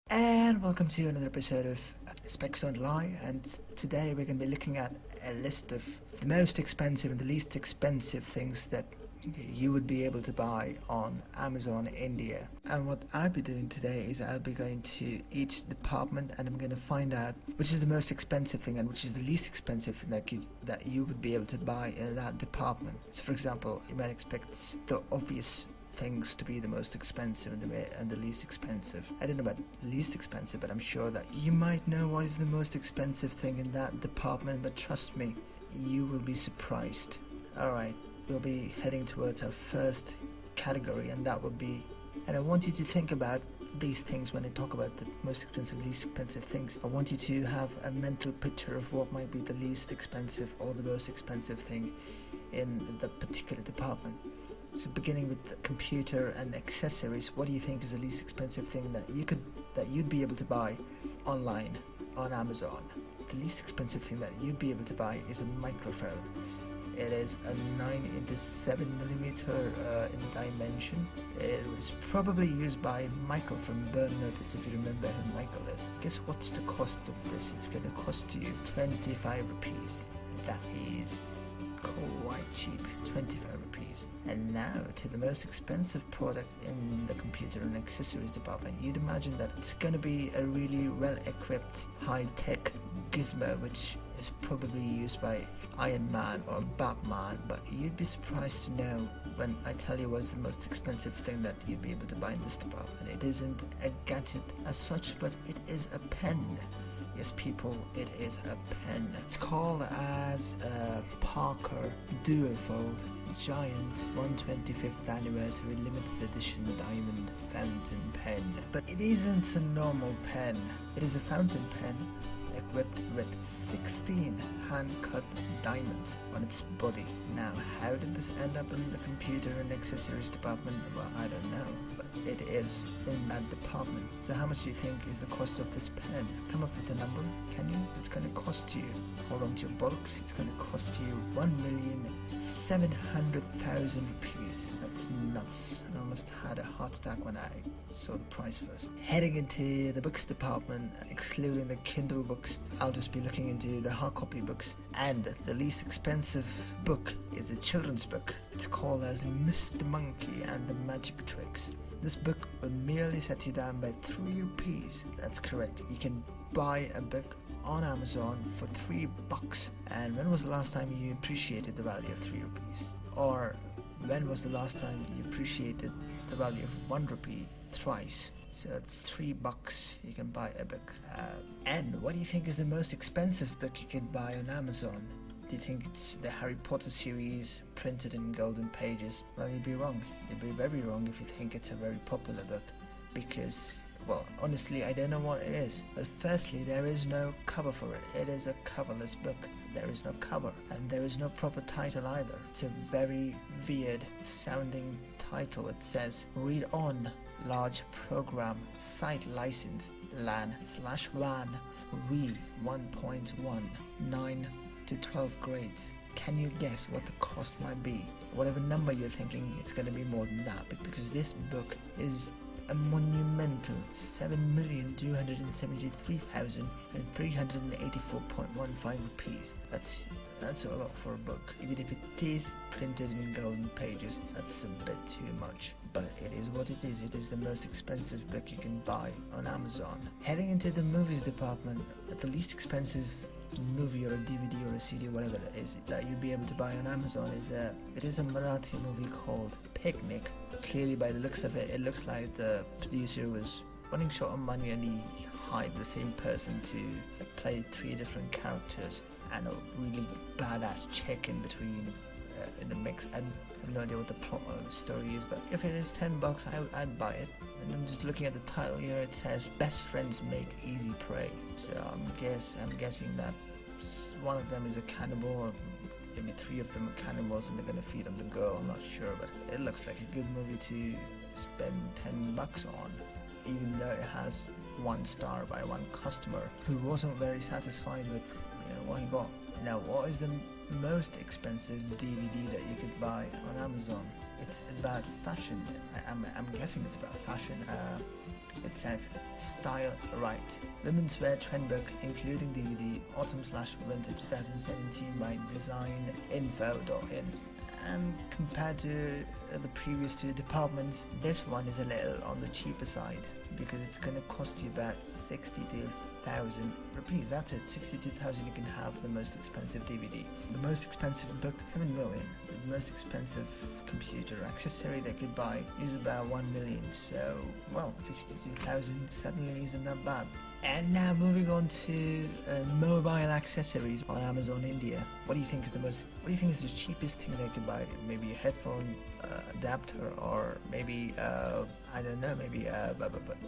And welcome to another episode of Specs Don't Lie, and today we're going to be looking at a list of the most expensive and the least expensive things that you would be able to buy on Amazon India. And what I'll be doing today is I'll be going to each department and I'm going to find out which is the most expensive thing and which is the least expensive thing that you would be able to buy in that department. So for example, you might expect the obvious things to be the most expensive and the least expensive. I don't know about the least expensive, but I'm sure that you might know what is the most expensive thing in that department, but trust me, you will be surprised. Alright, we'll be heading towards our first category, and that would be, and I want you to think about these things when I talk about the most expensive, least expensive things. I want you to have a mental picture of what might be the least expensive or the most expensive thing in the particular department. So beginning with the computer and accessories, what do you think is the least expensive thing that you'd be able to buy online on Amazon? The least expensive thing that you'd be able to buy is a microphone. It is a 9x7mm in dimension. It was probably used by Michael from Burn Notice, if you remember who Michael is. Guess what's the cost of this? It's going to cost you 25 rupees. That is quite cheap, 25 rupees. And now to the most expensive product in the computer and accessories department. You'd imagine that it's going to be a really well-equipped, high-tech gizmo, which is probably used by Iron Man or Batman, but you'd be surprised to know when I tell you what's the most expensive thing that you'd be able to buy in this department. It isn't a gadget as such, but it is a pen. Yes, people, it is a pen. It's called as a Parker Duofold Giant 125th Anniversary Limited Edition Diamond Fountain Pen. But it isn't a normal pen. It is a fountain pen equipped with 16 hand-cut diamonds on its body. Now, how did this end up in the computer and accessories department? Well, I don't know, but it is in that department. So how much do you think is the cost of this pen? Come up with a number, can you? It's going to cost you, hold on to your bollocks, it's going to cost you 1,700,000 rupees. That's nuts. I almost had a heart attack when I saw the price first. Heading into the books department, excluding the Kindle books, I'll just be looking into the hard copy books. And the least expensive book is a children's book. It's called as Mr. Monkey and the Magic Tricks. This book will merely set you down by 3 rupees. That's correct. You can buy a book on Amazon for $3. And when was the last time you appreciated the value of 3 rupees? Or when was the last time you appreciated the value of 1 rupee thrice? So it's $3 you can buy a book. And what do you think is the most expensive book you can buy on Amazon? Do you think it's the Harry Potter series printed in golden pages? Well, you'd be wrong. You'd be very wrong if you think it's a very popular book. Because, well, honestly, I don't know what it is. But firstly, there is no cover for it. It is a coverless book. There is no cover. And there is no proper title either. It's a very weird sounding title. It says, read on. Large program site license LAN/WAN we 1.1 9 to 12 grades. Can you guess what the cost might be? Whatever number you're thinking, it's going to be more than that, because this book is a monumental 7,273,384.15 rupees. That's a lot for a book. Even if it is printed in golden pages, that's a bit too much. But it is what it is. It is the most expensive book you can buy on Amazon. Heading into the movies department, the least expensive movie or a DVD or a CD, whatever it is, that you'd be able to buy on Amazon is a Marathi movie called Picnic. Clearly, by the looks of it, it looks like the producer was running short on money and he hired the same person to play 3 different characters and a really badass chick in between in the mix. I have no idea what the plot or the story is, but if it is $10, I'd buy it. And I'm just looking at the title here. It says Best Friends Make Easy Prey. So I'm guessing that one of them is a cannibal, or maybe 3 of them are cannibals and they're gonna feed on the girl. I'm not sure, but it looks like a good movie to spend $10 on, even though it has 1 star by 1 customer who wasn't very satisfied with what he got. Now, what is the most expensive DVD that you could buy on Amazon? it's about fashion. I'm guessing it's about fashion. It says Style Right. Women's Wear Trend Book, including DVD, Autumn/Winter 2017 by designinfo.in. And compared to the previous two departments, this one is a little on the cheaper side because it's going to cost you about 62,000 rupees. That's it, 62,000. You can have the most expensive DVD, the most expensive book, 7 million. The most expensive computer accessory they could buy is about 1 million. So, well, 62,000 suddenly isn't that bad. And now moving on to mobile accessories on Amazon India. What do you think is the cheapest thing they could buy? Maybe a headphone adapter, or maybe I don't know, maybe a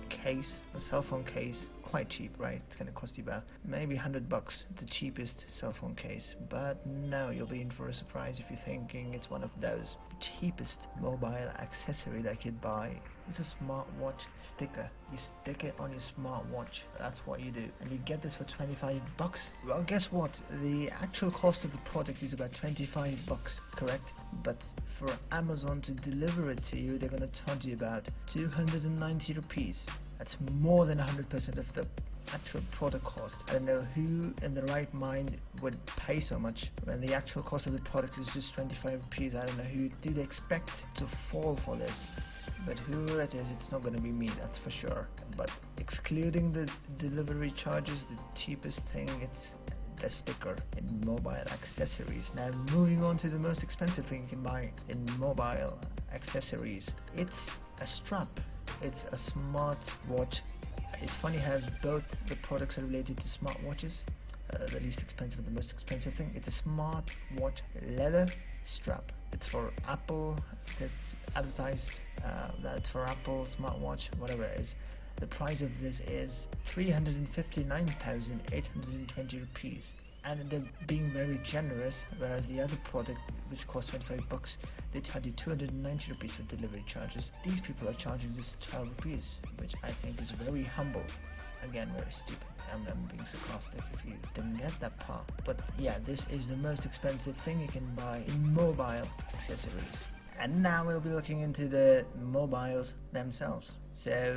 case, a cell phone case. Quite cheap, right? It's gonna cost you about maybe $100, the cheapest cell phone case. But no, you'll be in for a surprise if you're thinking it's one of those. The cheapest mobile accessory they could buy is a smartwatch sticker. You stick it on your smartwatch. That's what you do, and you get this for $25. Well, guess what? The actual cost of the product is about $25, correct? But for Amazon to deliver it to you, they're gonna charge you about 290 rupees. That's more than 100% of the actual product cost. I don't know who in the right mind would pay so much when the actual cost of the product is just 25 rupees. I don't know who do they expect to fall for this. But whoever it is, it's not going to be me, that's for sure. But excluding the delivery charges, the cheapest thing, it's the sticker in mobile accessories. Now moving on to the most expensive thing you can buy in mobile accessories. It's a strap. It's a smartwatch. It's funny how both the products are related to smartwatches. The least expensive and the most expensive thing. It's a smartwatch leather strap. It's for Apple. It's advertised that it's for Apple smartwatch, whatever it is. The price of this is 359,820 rupees. And they're being very generous, whereas the other product, which costs $25, they charge you 290 rupees for delivery charges. These people are charging just 12 rupees, which I think is very humble. Again, very stupid. I'm being sarcastic if you didn't get that part. But yeah, this is the most expensive thing you can buy in mobile accessories. And now we'll be looking into the mobiles themselves. So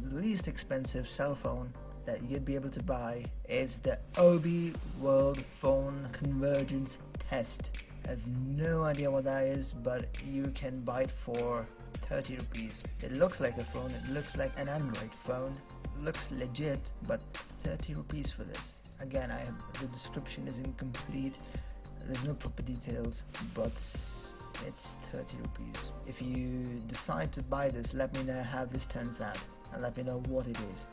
the least expensive cell phone that you'd be able to buy is the Obi World Phone Convergence Test. I have no idea what that is, but you can buy it for 30 rupees. It looks like a phone, it looks like an Android phone, looks legit, but 30 rupees for this. Again, the description is incomplete, there's no proper details, but it's 30 rupees. If you decide to buy this, let me know how this turns out and let me know what it is.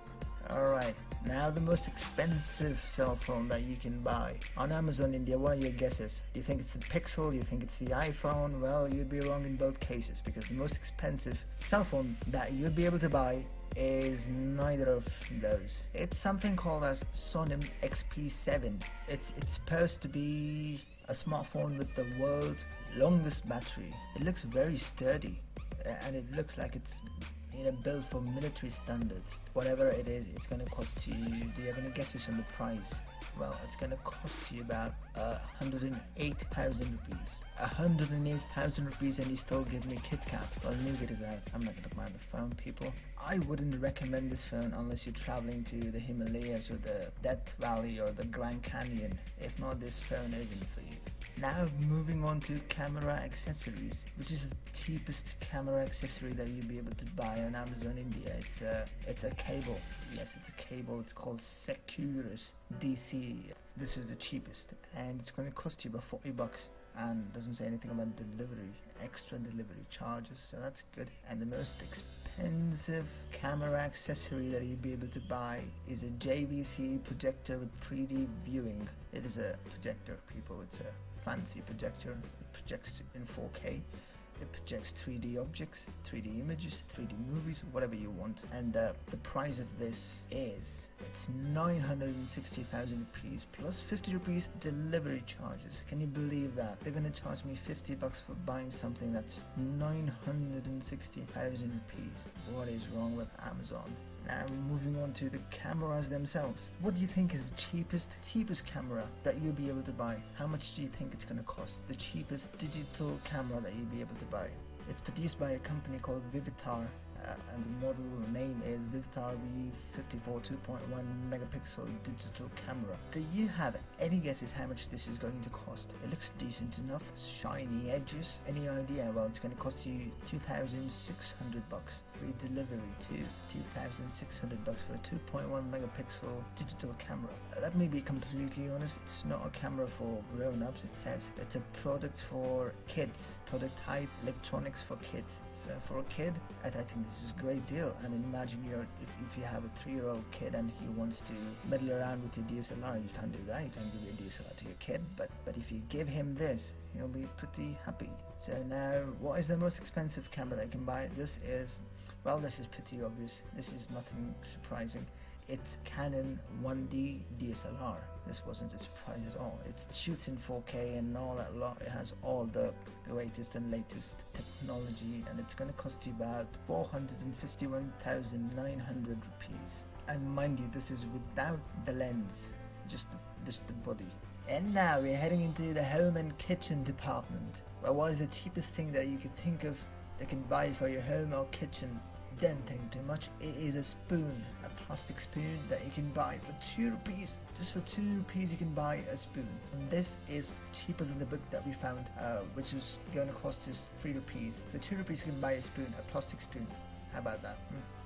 Alright, now the most expensive cell phone that you can buy on Amazon India. What are your guesses? Do you think it's the Pixel? Do you think it's the iPhone? Well, you'd be wrong in both cases, because the most expensive cell phone that you'd be able to buy is neither of those. It's something called as Sonim XP7. It's supposed to be a smartphone with the world's longest battery. It looks very sturdy, and it looks like it's built for military standards. Whatever it is, it's going to cost you, do you have any guesses on the price? Well, it's going to cost you about 108,000 rupees. 108,000 rupees, and you still give me KitKat. Well, leave it as out. I'm not going to buy the phone, people. I wouldn't recommend this phone unless you're traveling to the Himalayas or the Death Valley or the Grand Canyon. If not, this phone isn't for you. Now moving on to camera accessories, which is the cheapest camera accessory that you'll be able to buy on Amazon India. It's a cable. Yes, it's a cable. It's called Securus DC. This is the cheapest, and it's going to cost you about $40, and doesn't say anything about extra delivery charges, so that's good. And the most expensive camera accessory that you'll be able to buy is a JVC projector with 3D viewing. It is a projector, people. It's a fancy projector. It projects in 4K. It projects 3D objects, 3D images, 3D movies, whatever you want. And the price of this is, it's 960,000 rupees plus 50 rupees delivery charges. Can you believe that? They're going to charge me $50 for buying something that's 960,000 rupees. What is wrong with Amazon? Now moving on to the cameras themselves. What do you think is the cheapest camera that you'll be able to buy? How much do you think it's going to cost? The cheapest digital camera that you'll be able to buy. It's produced by a company called Vivitar, and the model name is Vivitar V54 2.1 megapixel digital camera. Do you have any guesses how much this is going to cost? It looks decent enough, shiny edges. Any idea? Well, it's going to cost you $2,600. Free delivery too. $2,600 for a 2.1 megapixel digital camera. Let me be completely honest, it's not a camera for grown-ups. It says it's a product for kids, prototype electronics for kids. So for a kid, I think this is a great deal. I mean, imagine if you have a 3-year-old kid and he wants to meddle around with your DSLR, you can't do that. You can't give your DSLR to your kid, but if you give him this, he'll be pretty happy. So now, what is the most expensive camera that you can buy? This is pretty obvious. This is nothing surprising. It's Canon 1D DSLR. This wasn't a surprise at all. It shoots in 4K and all that lot. It has all the greatest and latest technology, and it's going to cost you about 451,900 rupees. And mind you, this is without the lens, just the body. And now we're heading into the home and kitchen department. Well, what is the cheapest thing that you could think of that can buy for your home or kitchen? Don't think too much. It is a spoon, a plastic spoon that you can buy for 2 rupees. Just for 2 rupees you can buy a spoon. And this is cheaper than the book that we found, which is going to cost us 3 rupees. For 2 rupees you can buy a spoon, a plastic spoon. How about that?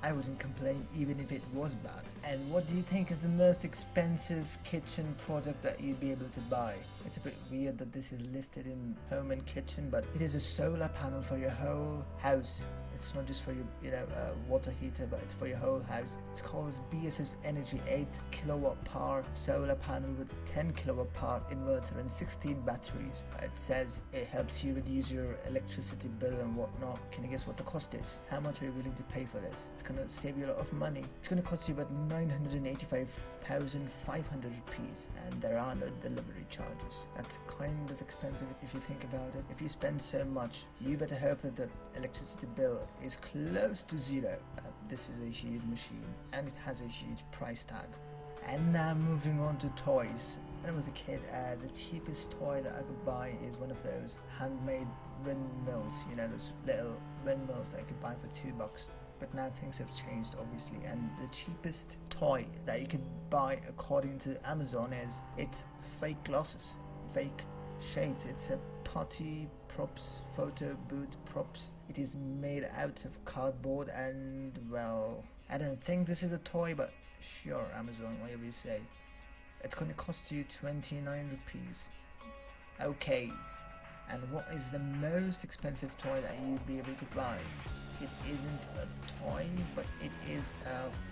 I wouldn't complain even if it was bad. And what do you think is the most expensive kitchen product that you'd be able to buy? It's a bit weird that this is listed in home and kitchen, but it is a solar panel for your whole house. It's not just for your water heater, but it's for your whole house. It's called BSS Energy 8 kilowatt power solar panel with 10 kilowatt power inverter and 16 batteries. It says it helps you reduce your electricity bill and whatnot. Can you guess what the cost is? How much are you willing to pay for this? It's going to save you a lot of money. It's going to cost you about 985,500 rupees, and there are no delivery charges. That's kind of expensive if you think about it. If you spend so much, you better hope that the electricity bill is close to zero. This is a huge machine and it has a huge price tag. And now moving on to toys. When I was a kid, the cheapest toy that I could buy is one of those handmade windmills, those little windmills that I could buy for $2. But now things have changed, obviously, and the cheapest toy that you could buy according to Amazon it's fake glasses, fake shades. It's a party props, photo booth props. It is made out of cardboard, and well, I don't think this is a toy, but sure, Amazon, whatever you say. It's going to cost you 29 rupees. Okay, and what is the most expensive toy that you'd be able to buy? It isn't a toy, but it is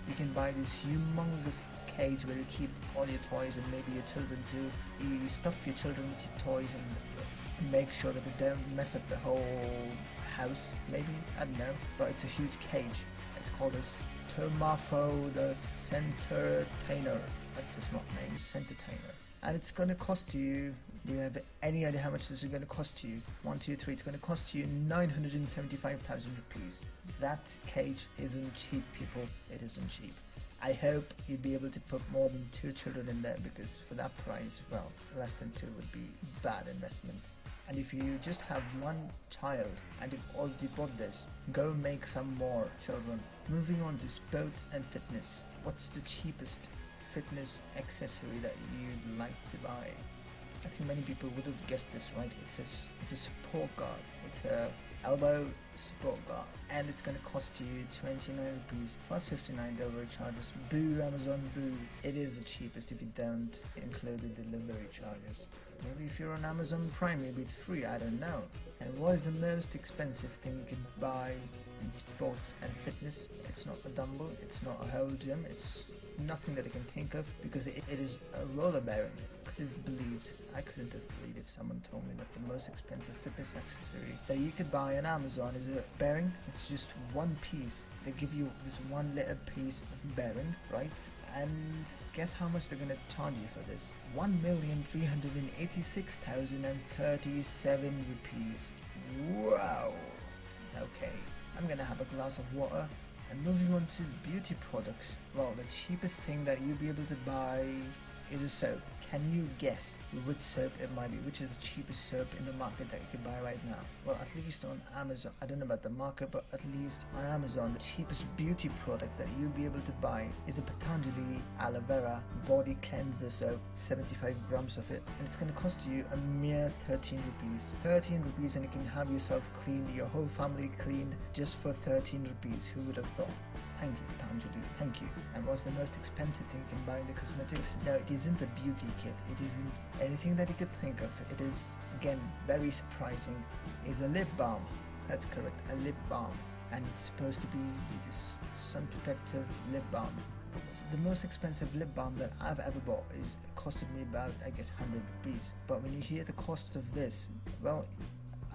you can buy this humongous cage where you keep all your toys and maybe your children too. You stuff your children with your toys and make sure that they don't mess up the whole house, maybe, I don't know, but it's a huge cage. It's called a Tomafo the Centertainer. That's his smart name, Centertainer. And it's going to cost you, do you have any idea how much this is going to cost you? 1, 2, 3, it's going to cost you 975,000 rupees. That cage isn't cheap, people, it isn't cheap. I hope you'd be able to put more than 2 children in there, because for that price, well, less than 2 would be bad investment. And if you just have 1 child and you've already bought this, go make some more children. Moving on to sports and fitness. What's the cheapest fitness accessory that you'd like to buy? I think many people would have guessed this, right? It's a support guard. It's a elbow support guard, and it's going to cost you 29 rupees plus 59 delivery charges. Boo, Amazon, boo. It is the cheapest if you don't include the delivery charges. Maybe if you're on Amazon Prime, maybe it's free, I don't know. And what is the most expensive thing you can buy in sports and fitness? It's not a dumbbell, it's not a whole gym, it's nothing that I can think of, because it is a roller bearing. I couldn't have believed if someone told me that the most expensive fitness accessory that you could buy on Amazon is a bearing. It's just 1 piece. They give you this 1 little piece of bearing, right? And guess how much they're going to charge you for this? 1,386,037 rupees. Wow. Okay, I'm going to have a glass of water. And moving on to beauty products. Well, the cheapest thing that you'll be able to buy is a soap. Can you guess which soap it might be? Which is the cheapest soap in the market that you can buy right now? Well, at least on Amazon. I don't know about the market, but at least on Amazon, the cheapest beauty product that you'll be able to buy is a Patanjali Aloe Vera Body Cleanser Soap, 75 grams of it, and it's going to cost you a mere 13 rupees. 13 rupees, and you can have yourself cleaned, your whole family cleaned, just for 13 rupees. Who would have thought? Thank you, Patanjali. Thank you. And what's the most expensive thing you can buy in the cosmetics? No, it isn't a beauty kit. It isn't anything that you could think of. It is, again, very surprising, is a lip balm. That's correct, a lip balm. And it's supposed to be this sun protective lip balm. The most expensive lip balm that I've ever bought is costed me about, I guess, 100 rupees. But when you hear the cost of this, well,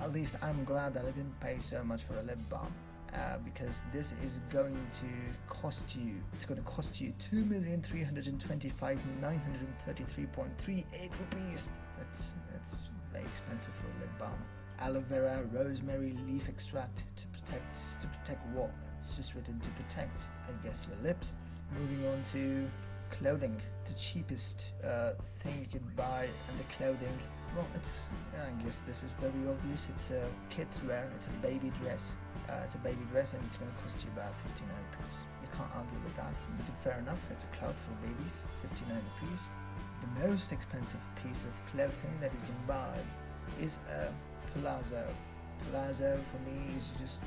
at least I'm glad that I didn't pay so much for a lip balm. Because this is going to cost you, it's going to cost you 2,325,933.38 rupees. That's very expensive for a lip balm. Aloe vera, rosemary leaf extract to protect what? It's just written to protect, I guess, your lips. Moving on to clothing, the cheapest thing you can buy, and the clothing, well, I guess this is very obvious. It's a kids wear, it's a baby dress. And it's going to cost you about 59 rupees. You can't argue with that. But fair enough, it's a cloth for babies, 59 rupees. The most expensive piece of clothing that you can buy is a palazzo. Palazzo for me is just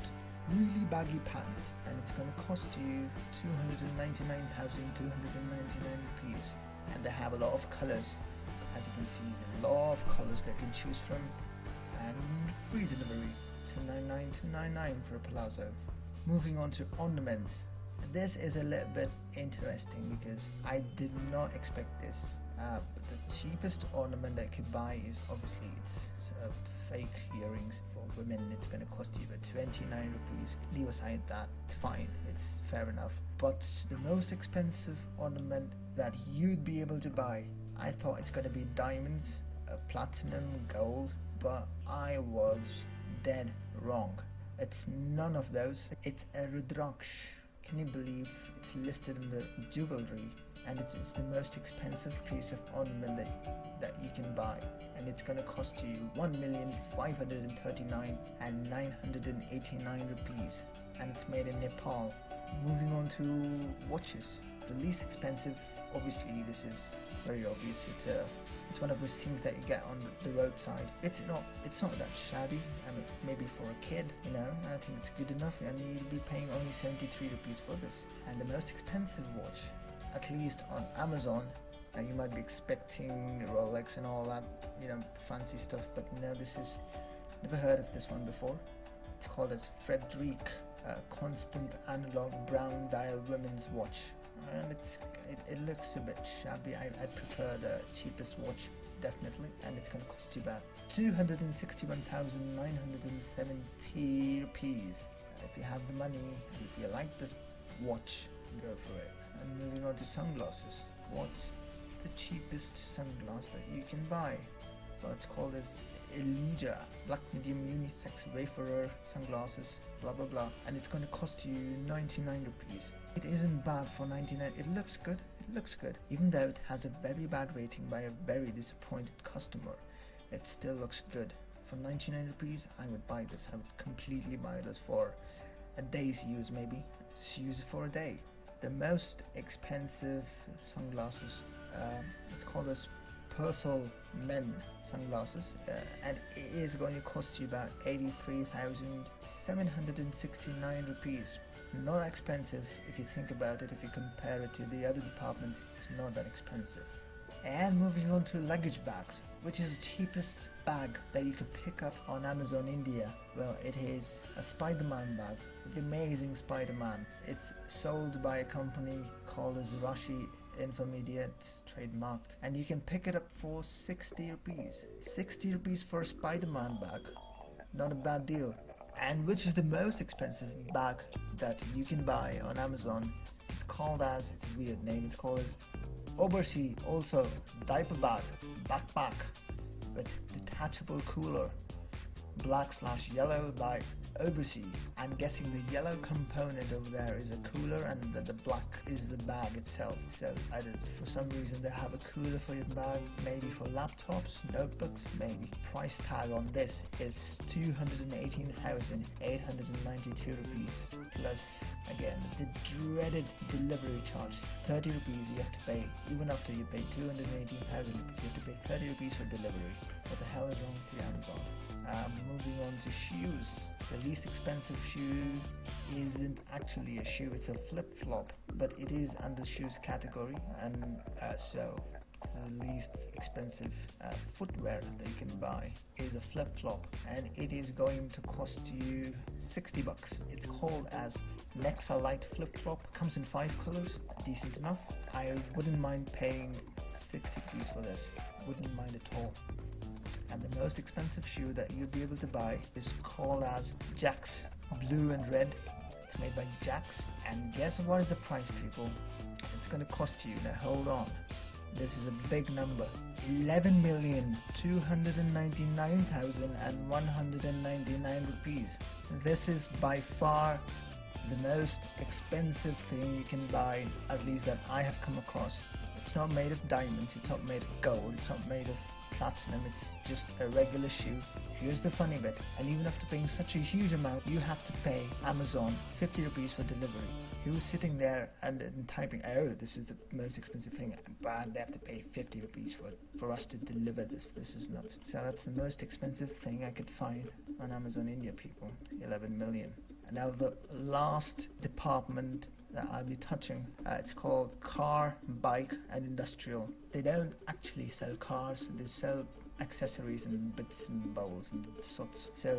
really baggy pants, and it's going to cost you 299,299 rupees. And they have a lot of colors. As you can see, a lot of colors they can choose from, and free delivery. 299,299 for a palazzo. Moving on to ornaments. This is a little bit interesting because I did not expect this. But the cheapest ornament that I could buy is obviously it's fake earrings for women. It's going to cost you about 29 rupees. Leave aside that, it's fine, it's fair enough. But the most expensive ornament that you'd be able to buy, I thought it's going to be diamonds, platinum, gold, but I was dead wrong. It's none of those. It's a Rudraksh. Can you believe it's listed in the jewelry, and it's the most expensive piece of ornament that you can buy, and it's going to cost you 1,539,989 rupees, and it's made in Nepal. Moving on to watches, the least expensive, obviously this is very obvious, it's one of those things that you get on the roadside. It's not that shabby. I mean, maybe for a kid, I think it's good enough, and you'll be paying only 73 rupees for this. And the most expensive watch, at least on Amazon, and you might be expecting Rolex and all that, fancy stuff, but no, never heard of this one before. It's called as Frederique Constant Analog Brown Dial Women's Watch. And it looks a bit shabby. I prefer the cheapest watch, definitely, and it's going to cost you about 261,970 rupees. If you have the money, if you like this watch, go for it. And moving on to sunglasses. What's the cheapest sunglass that you can buy? Well, it's called as Elijah Black Medium Unisex Wayfarer Sunglasses, blah blah blah, and it's going to cost you 99 rupees. It isn't bad for 99. It looks good. Even though it has a very bad rating by a very disappointed customer, it still looks good. For 99 rupees, I would buy this. I would completely buy this for a day's use, maybe. Just use it for a day. The most expensive sunglasses, it's called as Persol Men sunglasses, and it is going to cost you about 83,769 rupees. Not expensive if you think about it. If you compare it to the other departments, it's not that expensive. And moving on to luggage bags, which is the cheapest bag that you can pick up on Amazon India. Well, it is a Spider-Man bag, the amazing Spider-Man. It's sold by a company called as Rashi Infomedia, it's trademarked, and you can pick it up for 60 rupees. 60 rupees for a Spider-Man bag. Not a bad deal. And which is the most expensive bag that you can buy on Amazon? It's called as, it's a weird name, it's called as Obershi, also diaper bag, backpack with detachable cooler. black/yellow by Obusi. I'm guessing the yellow component over there is a cooler and the black is the bag itself. So for some reason they have a cooler for your bag, maybe for laptops, notebooks, maybe. Price tag on this is 218,892 rupees plus again the dreaded delivery charge, 30 rupees you have to pay. Even after you pay 218,000 rupees, you have to pay 30 rupees for delivery. What the hell is wrong with the Amazon? Moving on to shoes. The least expensive shoe isn't actually a shoe, it's a flip-flop, but it is under shoes category, and so the least expensive footwear that you can buy is a flip-flop, and it is going to cost you 60 bucks. It's called as Nexa Light flip-flop, comes in 5 colors, decent enough. I wouldn't mind paying 60 rupees for this, wouldn't mind at all. And the most expensive shoe that you'll be able to buy is called as Jax Blue and Red. It's made by Jax, and guess what is the price, people? It's going to cost you, now hold on, this is a big number, 11,299,199 rupees. This is by far the most expensive thing you can buy, at least that I have come across. It's not made of diamonds, it's not made of gold, it's not made of platinum, it's just a regular shoe. Here's the funny bit, and even after paying such a huge amount, you have to pay Amazon 50 rupees for delivery. He was sitting there and typing, oh, this is the most expensive thing, but they have to pay 50 rupees for us to deliver this. This is nuts. So that's the most expensive thing I could find on Amazon India, people, 11 million. And now the last department that I'll be touching, it's called car, bike and industrial. They don't actually sell cars, they sell accessories and bits and bowls and sorts. So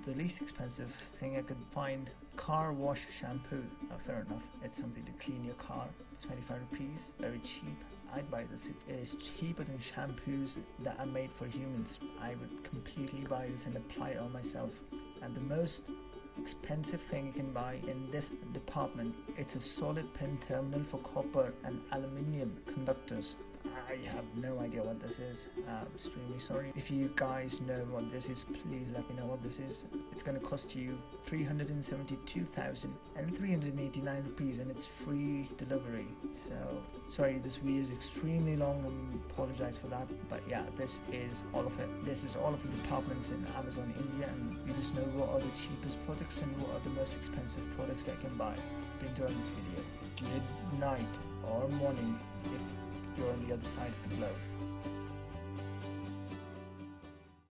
the least expensive thing I could find, car wash shampoo. Fair enough, it's something to clean your car. It's 25 rupees, very cheap. I'd buy this. It is cheaper than shampoos that are made for humans. I would completely buy this and apply it on myself. And the most expensive thing you can buy in this department, it's a solid pin terminal for copper and aluminium conductors. I have no idea what this is. Extremely sorry. If you guys know what this is, please let me know what this is. It's going to cost you 372,389 rupees, and it's free delivery. So sorry, this video is extremely long, and apologize for that, but yeah, this is all of it. This is all of the departments in Amazon India, and you just know what are the cheapest products and what are the most expensive products that you can buy. If you enjoyed this video, good night or morning if you're on the other side of the globe.